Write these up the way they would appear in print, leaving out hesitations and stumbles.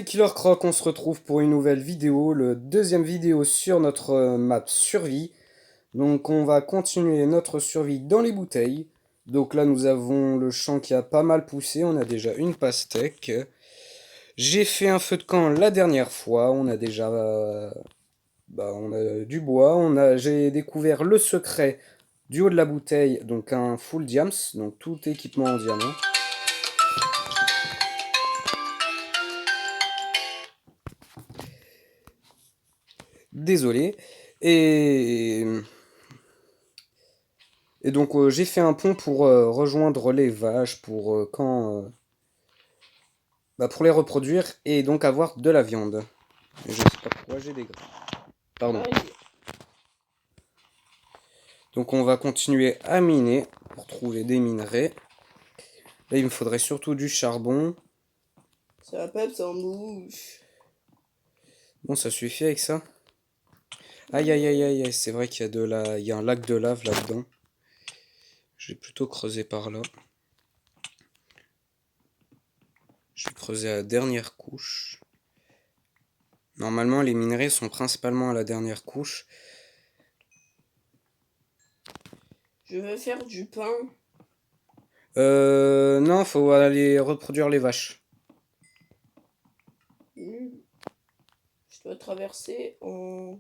Killer Croc, on se retrouve pour une nouvelle vidéo, le deuxième vidéo sur notre map survie. Donc on va continuer notre survie dans les bouteilles. Donc là nous avons le champ qui a pas mal poussé, on a déjà une pastèque. J'ai fait un feu de camp la dernière fois, on a déjà on a du bois, j'ai découvert le secret du haut de la bouteille, donc un full diams, donc tout équipement en diamant. Désolé. Et Et donc j'ai fait un pont pour rejoindre les vaches pour les reproduire et donc avoir de la viande. Et je sais pas pourquoi j'ai des grains. Pardon. Donc on va continuer à miner pour trouver des minerais. Là il me faudrait surtout du charbon. Ça va ça en bouche. Bon, ça suffit avec ça. Aïe aïe aïe aïe, c'est vrai qu'il y a il y a un lac de lave là-dedans. Je vais plutôt creuser par là. Je vais creuser à la dernière couche. Normalement les minerais sont principalement à la dernière couche. Je veux faire du pain. Non, faut aller reproduire les vaches. Je dois traverser en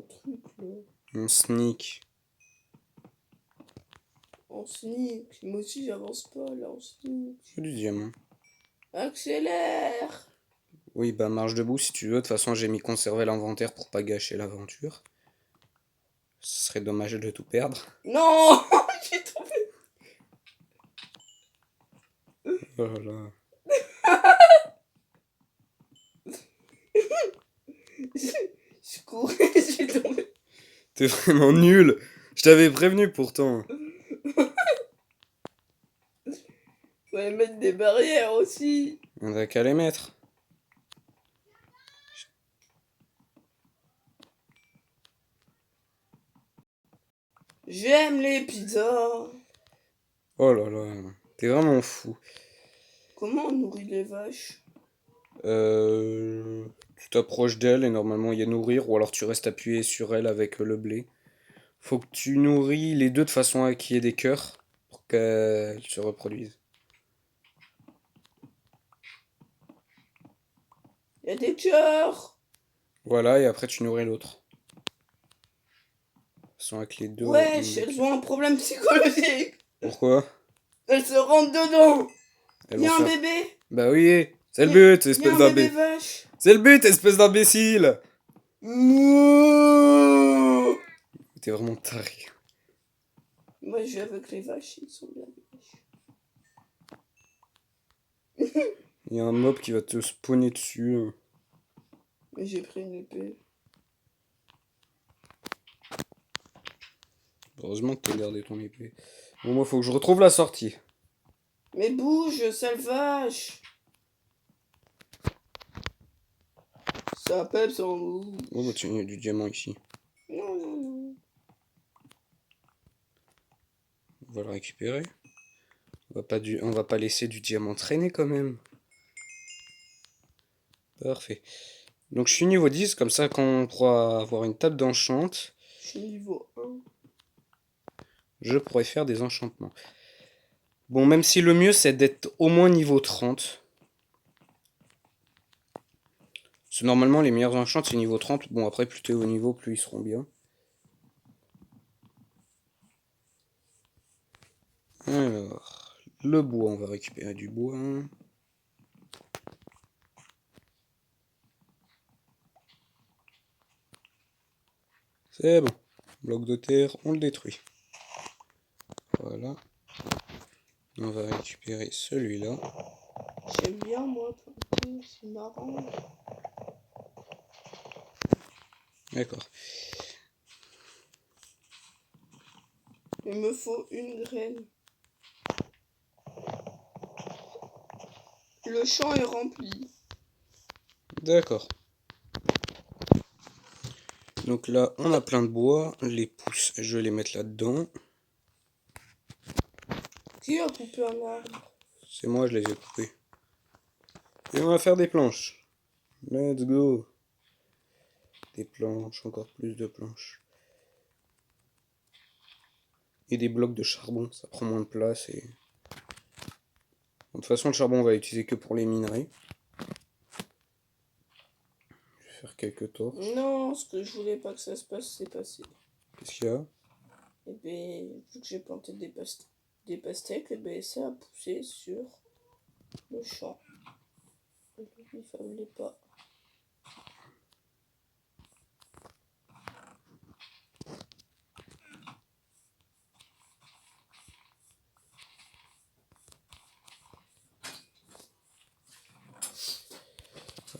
truc là. On sneak. En sneak. Moi aussi j'avance pas là en sneak. Du diamant. Accélère. Oui, bah marche debout si tu veux. De toute façon, j'ai mis conserver l'inventaire pour pas gâcher l'aventure. Ce serait dommage de tout perdre. Non. J'ai tombé. Oh là là. Je courais, j'ai tombé. T'es vraiment nul. Je t'avais prévenu pourtant. Fallait mettre des barrières aussi. On a qu'à les mettre. J'aime les pizzas. Oh là là. T'es vraiment fou. Comment on nourrit les vaches? Tu t'approches d'elle et normalement il y a nourrir ou alors tu restes appuyé sur elle avec le blé. Faut que tu nourris les deux de façon à qu'il y ait des cœurs pour qu'elles se reproduisent. Il y a des cœurs. Voilà, et après tu nourris l'autre. De façon à que les deux. Wesh, elles ont un problème psychologique. Pourquoi? Elles se rentrent dedans. Elles Il y vont a un faire. bébé. Bah oui, c'est le but, Il y a espèce un bébé d'imbécile. vache. C'est le but, espèce d'imbécile. Mouh. T'es vraiment taré. Moi, je vais avec les vaches, ils sont bien les vaches. Il y a un mob qui va te spawner dessus. Mais j'ai pris une épée. Heureusement que t'as gardé ton épée. Bon, moi, faut que je retrouve la sortie. Mais bouge, sale vache. Ça pèpe sans bouge. Oh, bah tiens, il y a du diamant ici. Non, non, non. On va le récupérer. On va pas laisser du diamant traîner quand même. Parfait. Donc je suis niveau 10, comme ça quand on pourra avoir une table d'enchant, Je suis niveau 1. je pourrais faire des enchantements. Bon, même si le mieux c'est d'être au moins niveau 30. Parce que normalement les meilleurs enchants c'est niveau 30. Bon après plus t'es au niveau plus ils seront bien. Alors, le bois, on va récupérer du bois. C'est bon. Bloc de terre, on le détruit. Voilà. On va récupérer celui-là. J'aime bien, moi, planter, c'est marrant. D'accord. Il me faut une graine. Le champ est rempli. D'accord. Donc là, on a plein de bois. Les pousses, je vais les mettre là-dedans. Qui a coupé un arbre? C'est moi, je les ai coupés. Et on va faire des planches. Let's go. Des planches, encore plus de planches. Et des blocs de charbon, ça prend moins de place et... De toute façon, le charbon, on va l'utiliser que pour les minerais. Je vais faire quelques torches. Non, ce que je voulais pas que ça se passe, c'est passé. Qu'est-ce qu'il y a? Et ben, vu que j'ai planté des pastèques, et ben ça a poussé sur le champ. Et lui, il fallait pas.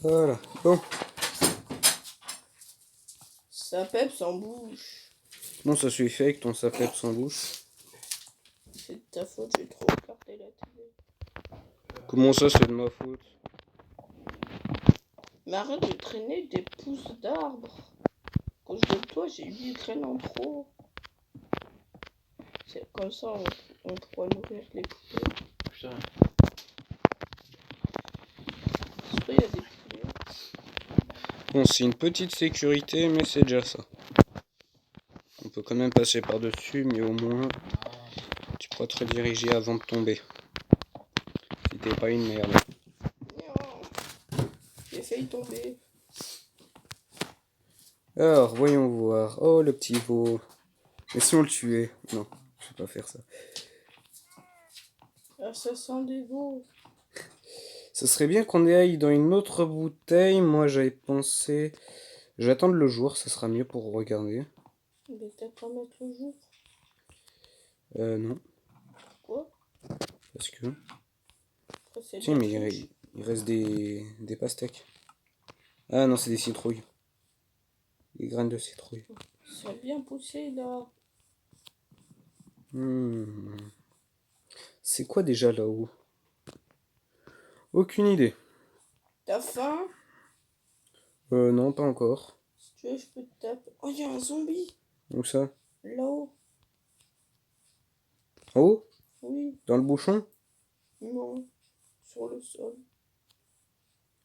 Voilà, bon. Ça peps en bouche. Bon, ça se fait avec ton sapep sans bouche. C'est de ta faute, j'ai trop regardé la télé. Comment ça, c'est de ma faute? Mais arrête de traîner des pousses d'arbres. À cause de toi, j'ai 8 graines en trop. C'est comme ça, on pourra nourrir les poulets. Putain. Parce qu'il y a des poulets. Bon, c'est une petite sécurité, mais c'est déjà ça. On peut quand même passer par-dessus, mais au moins, tu pourras te rediriger avant de tomber. Si t'es pas une merde. Non. J'ai failli tomber. Alors, voyons voir. Oh, le petit veau. Et si on le tuait? Non, je vais pas faire ça. Ah, ça sent des veaux. Ça serait bien qu'on aille dans une autre bouteille. Moi, j'avais pensé... J'attends le jour, ça sera mieux pour regarder. Mais t'as pas mettre le jour. Non, Pourquoi? parce que... Après, c'est de Tiens, la mais triche. il reste des pastèques. Ah non, c'est des citrouilles. Des graines de citrouille. Ça a bien poussé là. C'est quoi déjà là-haut? Aucune idée. T'as faim? Non, pas encore. Si tu veux, je peux te taper. Oh, il y a un zombie. Où ça? Là-haut. En haut? Oui. Dans le bouchon? Non. Sur le sol.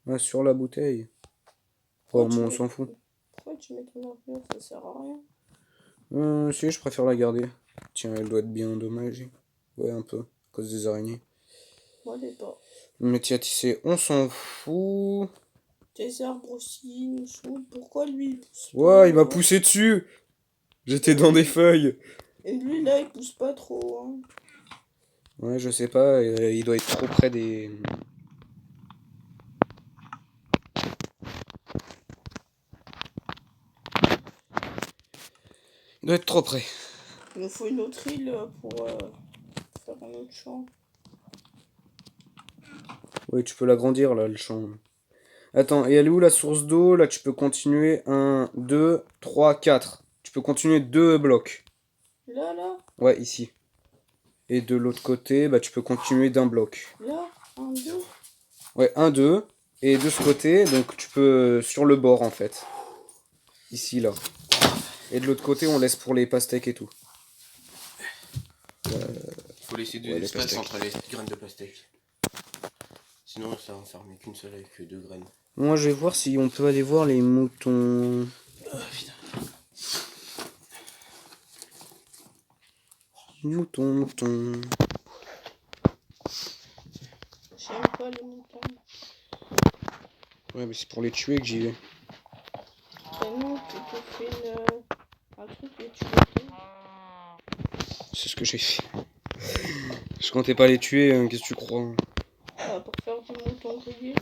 Ah, sur la bouteille. Oh, Pourquoi tu bon, on mets- s'en fout. Pourquoi tu mets ton armure? Ça sert à rien. Si, je préfère la garder. Tiens, elle doit être bien endommagée. Ouais, un peu, à cause des araignées. Moi, les pas. Mais tiens, tu sais, on s'en fout. Tes arbres aussi nous saoulent. Pourquoi lui il pousse pas, Ouais, il m'a là poussé dessus. J'étais dans des feuilles. Et lui là, il pousse pas trop. Hein. Ouais, je sais pas, il doit être trop près des... Il doit être trop près. Il nous faut une autre île pour faire un autre champ. Oui, tu peux l'agrandir là, le champ. Attends, et elle est où la source d'eau? Là, tu peux continuer 1, 2, 3, 4. Tu peux continuer 2 blocs. Là, là, Ouais, ici. Et de l'autre côté, bah, tu peux continuer d'un bloc. là, un, deux. Ouais, 1, 2. Et de ce côté, donc tu peux sur le bord en fait. Ici, là. Et de l'autre côté, on laisse pour les pastèques et tout. Faut laisser de Ouais, les l'espace pastèques. entre les graines de pastèque. Sinon, ça va en fermer qu'une seule avec 2 graines. Moi, je vais voir si on peut aller voir les moutons. Putain. Moutons. J'aime pas les moutons. Ouais, mais c'est pour les tuer que j'y vais. Et non, tu te fais un truc et tu les tues. C'est ce que j'ai fait. Je comptais pas les tuer, hein, qu'est-ce que tu crois? Ah, pour faire du mouton grillé.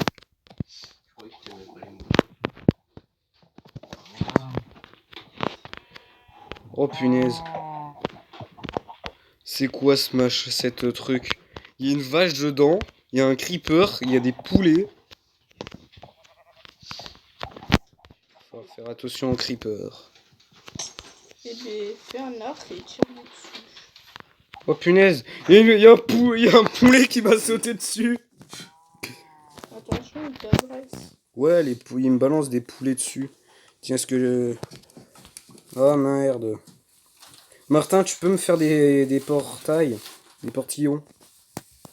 Je croyais que t'aimais pas les moutons. Oh punaise. C'est quoi cette truc? Il y a une vache dedans, il y a un creeper, il y a des poulets. Faut faire attention aux creepers. Et ben, fais un arc et tire dessus. Oh punaise, il y a un poulet qui m'a sauté dessus. Attention, il t'agresse. Ouais, il me balance des poulets dessus. Tiens, est-ce que... Oh merde. Martin, tu peux me faire des portails, des portillons?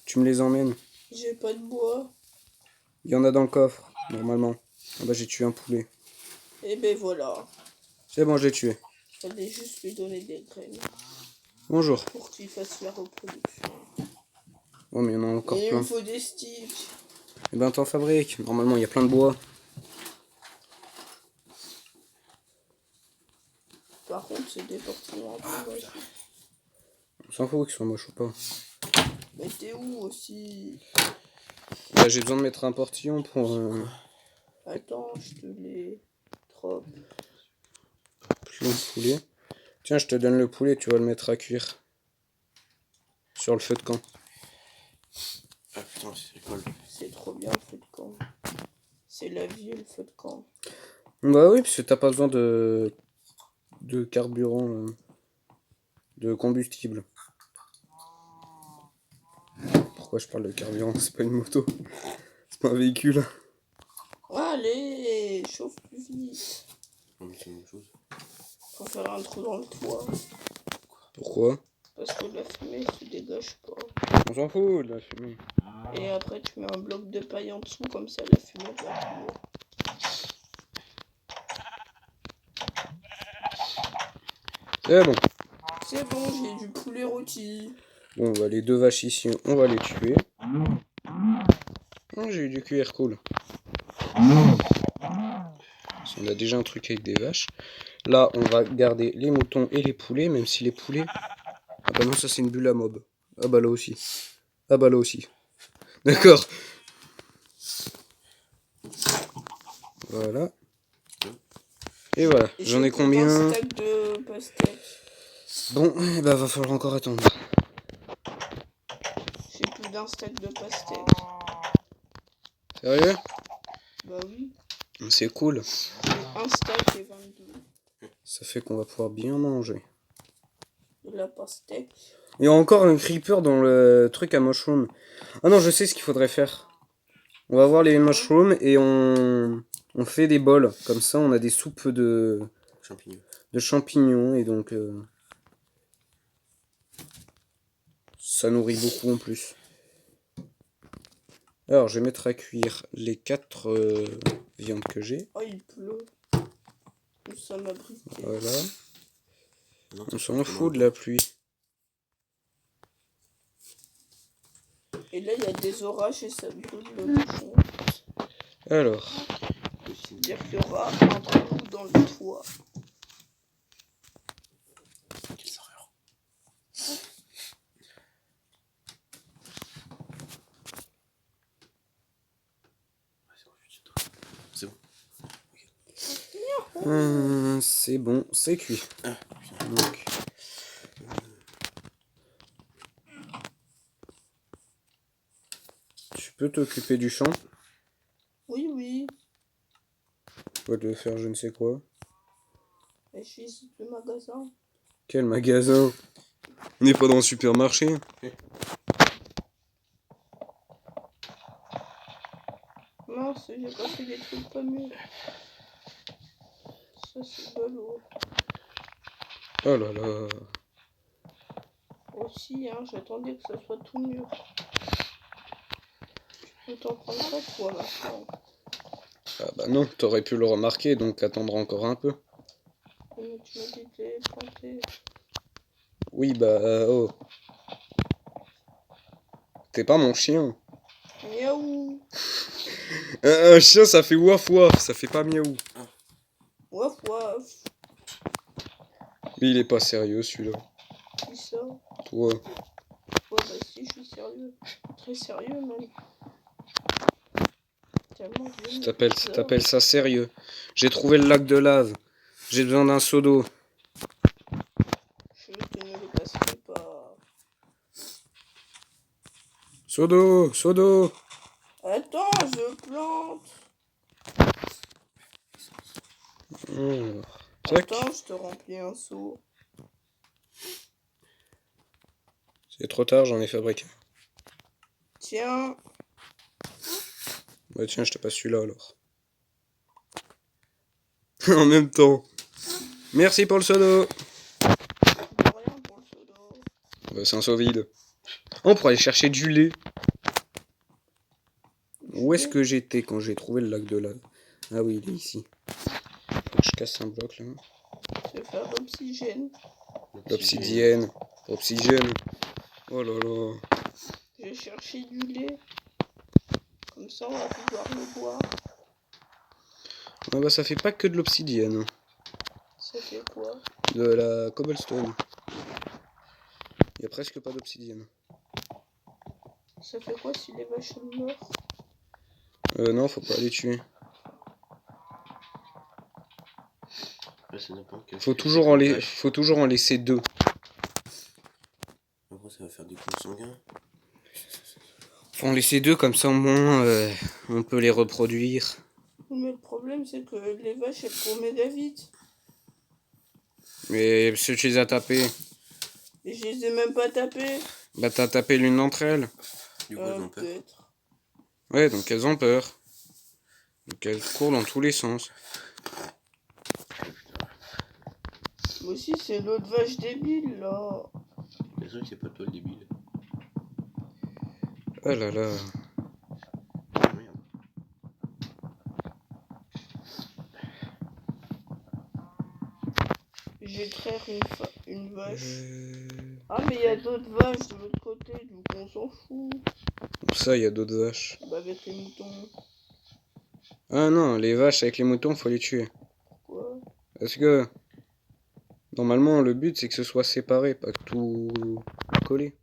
Tu me les emmènes. J'ai pas de bois. Il y en a dans le coffre, normalement. Ah bah j'ai tué un poulet. Et ben voilà. C'est bon, je l'ai tué. Fallait juste lui donner des graines Bonjour. pour qu'il fasse la reproduction. Oh mais il y en a encore Et il plein. me faut des sticks. Eh ben t'en fabriques. Normalement il y a plein de bois. Par contre, c'est des portillons un peu moches. On s'en fout qu'ils soient moches ou pas. Mais t'es où aussi? Là j'ai besoin de mettre un portillon pour Attends, je te les drop. le poulet. Tiens, je te donne le poulet, tu vas le mettre à cuire. Sur le feu de camp. Ah putain, c'est l'école. C'est trop bien le feu de camp. C'est la vie le feu de camp. Bah oui, parce que t'as pas besoin de carburant, de combustible. Pourquoi je parle de carburant? C'est pas une moto. C'est pas un véhicule. Allez, chauffe plus vite. Non, mais c'est la même chose. Faut faire un trou dans le toit. Pourquoi? Parce que la fumée se dégage pas. On s'en fout de la fumée. Et après, tu mets un bloc de paille en dessous, comme ça la fumée va plus. C'est bon. C'est bon, j'ai du poulet rôti. Bon, bah, les deux vaches ici, on va les tuer. Oh, j'ai eu du cuir, cool. On a déjà un truc avec des vaches. Là, on va garder les moutons et les poulets, même si les poulets... Ah bah non, ça c'est une bulle à mob. Ah bah là aussi. Ah bah là aussi. D'accord. Voilà. Et voilà. J'en ai combien? Un stack de pastèques. Bon, eh bah va falloir encore attendre. J'ai plus d'un stack de pastèques. Sérieux? Bah oui. C'est cool. Un stack et 22. Ça fait qu'on va pouvoir bien manger. De la pastèque. Il y a encore un creeper dans le truc à mushroom. Ah non, je sais ce qu'il faudrait faire. On va voir les mushrooms et on fait des bols. Comme ça, on a des soupes Champignons. de champignons et donc ça nourrit beaucoup en plus. Alors, je vais mettre à cuire les 4 viandes que j'ai. Oh, il pleut. Nous sommes abrités. Voilà. Non, On s'en fout de la pluie. Et là, il y a des orages et ça brûle le bouchon. Alors, C'est-à-dire qu'il y aura un trou dans le toit. quelle horreur. C'est bon. c'est bon, c'est cuit. Ah, putain. Donc, tu peux t'occuper du champ. Oui, oui. Toi de faire je ne sais quoi. Et je visite le magasin. Quel magasin? On n'est pas dans le supermarché. Mince, j'ai pas fait des trucs pas mûrs. Ça, c'est ballot. Oh là là. Aussi, hein, j'attendais que ça soit tout mûr. Tu peux t'en prendre ça, toi, maintenant. Ah bah non, t'aurais pu le remarquer, donc attendre encore un peu. Mais tu m'as dit de les planter. Oui bah oh. T'es pas mon chien. Miaou. Un chien ça fait waf waf, ça fait pas miaou. Waf waf. Mais il est pas sérieux celui-là. Qui ça? Toi. Ouais, bah si, je suis sérieux. Très sérieux, même. Tellement que j'aime ça. T'appelles ça sérieux. J'ai trouvé le lac de lave. J'ai besoin d'un seau d'eau. Je te ne le passerai pas. Seau d'eau, seau d'eau. Attends, je plante. Tac. Attends, je te remplis un seau. C'est trop tard, j'en ai fabriqué. Tiens. Bah tiens, je te passe celui-là alors. En même temps. Merci pour le seau d'eau. De rien pour le seau d'eau. Bah, c'est un seau vide. On pourrait aller chercher du lait. Où est-ce que j'étais quand j'ai trouvé le lac de lave? Ah oui, il est ici. Faut que je casse un bloc là. Je vais faire l'oxygène. L'obsidienne. Oxygène. Oh là là. Je vais chercher du lait. Comme ça, on va pouvoir le boire. Ah bah ça fait pas que de l'obsidienne. Ça fait quoi? De la cobblestone. Il y a presque pas d'obsidienne. Ça fait quoi si les vaches sont mortes? Non, faut pas les tuer. Ouais, ça dépend quel- Faut quel toujours type en, de lai- vache. faut toujours en laisser 2. Après, ça va faire des groupes sanguins. Faut en laisser 2 comme ça au moins on peut les reproduire. Mais le problème, c'est que les vaches, elles courent méga vite. Mais si tu les as tapées, Et je les ai même pas tapées. bah t'as tapé l'une d'entre elles. Du coup, elles ont peur. Peut-être. Ouais, donc elles ont peur. Donc elles courent dans tous les sens. Moi aussi, c'est l'autre vache débile, là. C'est sûr que c'est pas toi le débile. Oh là là. Ah, merde. Je vais traire une vache. Euh, Ah, mais il y a d'autres vaches de l'autre côté, donc on s'en fout. Ça, il y a d'autres vaches. Bah, avec les moutons. Ah non, les vaches avec les moutons, faut les tuer. Pourquoi? Parce que normalement, le but c'est que ce soit séparé, pas que tout collé.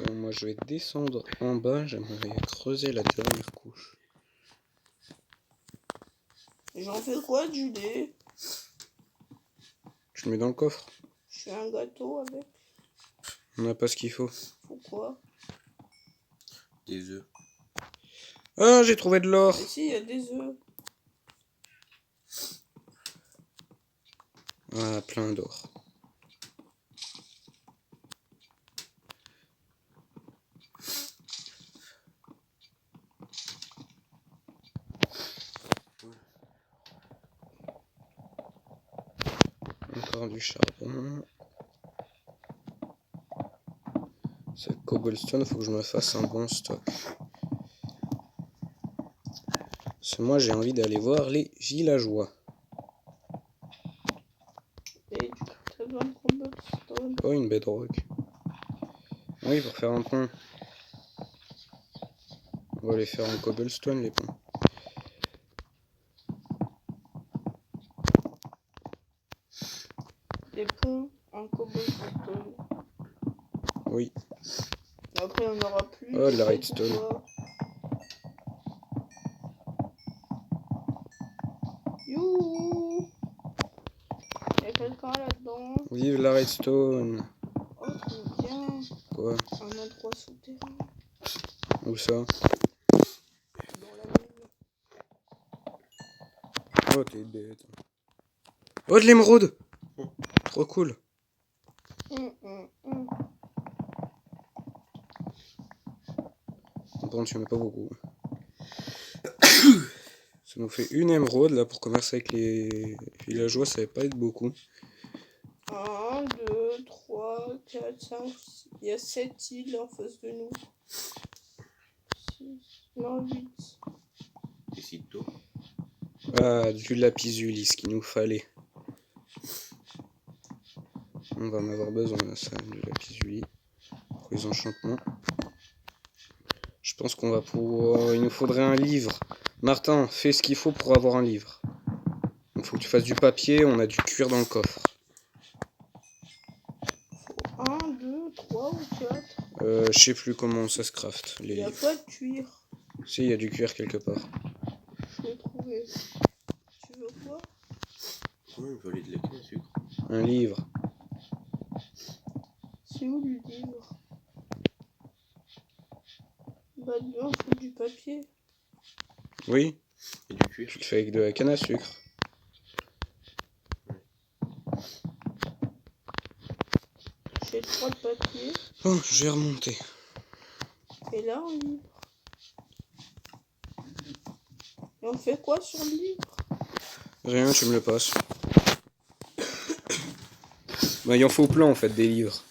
Bon, moi, je vais descendre en bas. J'aimerais creuser la dernière couche. Et j'en fais quoi du lait? Tu le mets dans le coffre. Je fais un gâteau avec. On n'a pas ce qu'il faut. Pourquoi? Des œufs. Ah, j'ai trouvé de l'or. Mais si, il y a des œufs. Ah, plein d'or. Encore du charbon. C'est cobblestone, faut que je me fasse un bon stock. Parce que moi j'ai envie d'aller voir les villageois. Et du coup, t'as besoin de cobblestone. Oh, une bedrock. Oui, pour faire un pont. On va les faire en cobblestone les ponts. Des ponts en cobblestone. Oui. Après, on n'aura plus. Oh, de la je sais redstone. pourquoi. Youhou! Il y a quelqu'un là-dedans. Vive la redstone. Oh, trop bien. Quoi? Un endroit souterrain. Où ça? Dans la mine. Oh, t'es bête. Oh, de l'émeraude! Trop cool. Hum. Bon, tu mets pas beaucoup. Ça nous fait une émeraude là pour commercer avec les villageois, ça va pas être beaucoup. 1, 2, 3, 4, 5, 6. Il y a 7 îles en face de nous. 6, non, 8. Décide-toi. Ah, du lapis-lazuli, ce qu'il nous fallait. On va en avoir besoin là, ça, du lapis-lazuli. Pour les enchantements. Je pense qu'on va pouvoir... Il nous faudrait un livre. Martin, fais ce qu'il faut pour avoir un livre. Il faut que tu fasses du papier, on a du cuir dans le coffre. Faut 1, 2, 3 ou 4. Je sais plus comment ça se craft, Il les n'y a livres. pas de cuir. Si, il y a du cuir quelque part. Je l'ai trouvé. Tu veux quoi? Ouais, il faut aller de la canne à sucre. Un livre. C'est où le livre? Bah, dedans, faut du papier. Oui, Et du cuir. tu le fais avec de la canne à sucre. J'ai 3 de papier. Bon, je vais remonter. Et là, un livre. Et on fait quoi sur le livre? Rien, tu me le passes. Bah, il en faut plein en fait des livres.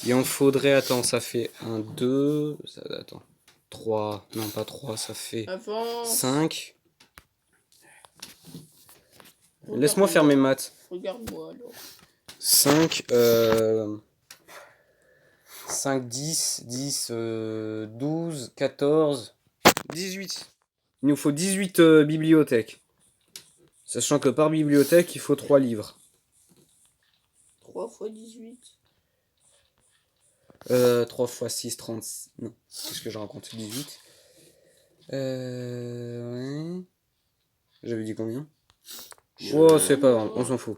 Il en faudrait, attends, ça fait 1, 2, ça, attends, 3, 3. Non, pas 3, ça fait Avance. 5. Regarde-moi. Laisse-moi faire mes maths. Regarde-moi alors. 5, 5, 10, 10, 12, 14, 18. Il nous faut 18 bibliothèques. Sachant que par bibliothèque, il faut 3 livres. 3 fois 18. 3 fois 6, 30. Non, qu'est-ce que je raconte? 18. Ouais. J'avais dit combien? Oh, c'est pas grave, on s'en fout.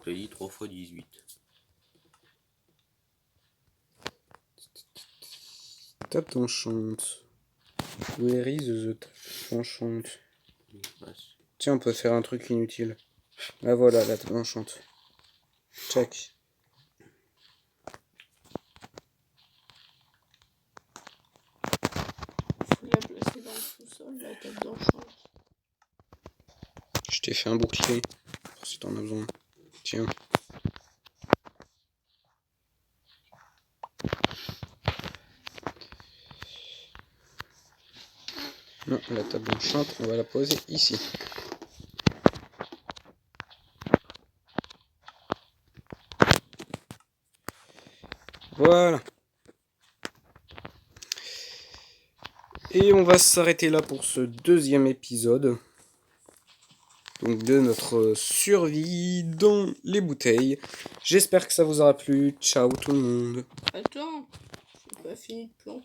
J'ai dit 3 fois 18. Table enchante. Where is the table enchante? Tiens, on peut faire un truc inutile. Ah voilà, la table enchante. Check. Faut la placer dans le sous-sol, la table d'enchant. Je t'ai fait un bouclier. Pour si t'en as besoin. Tiens. Non, la table enchante, on va la poser ici. Voilà. Et on va s'arrêter là pour ce deuxième épisode. Donc de notre survie dans les bouteilles. J'espère que ça vous aura plu. Ciao tout le monde. Attends, j'ai pas fini de planter.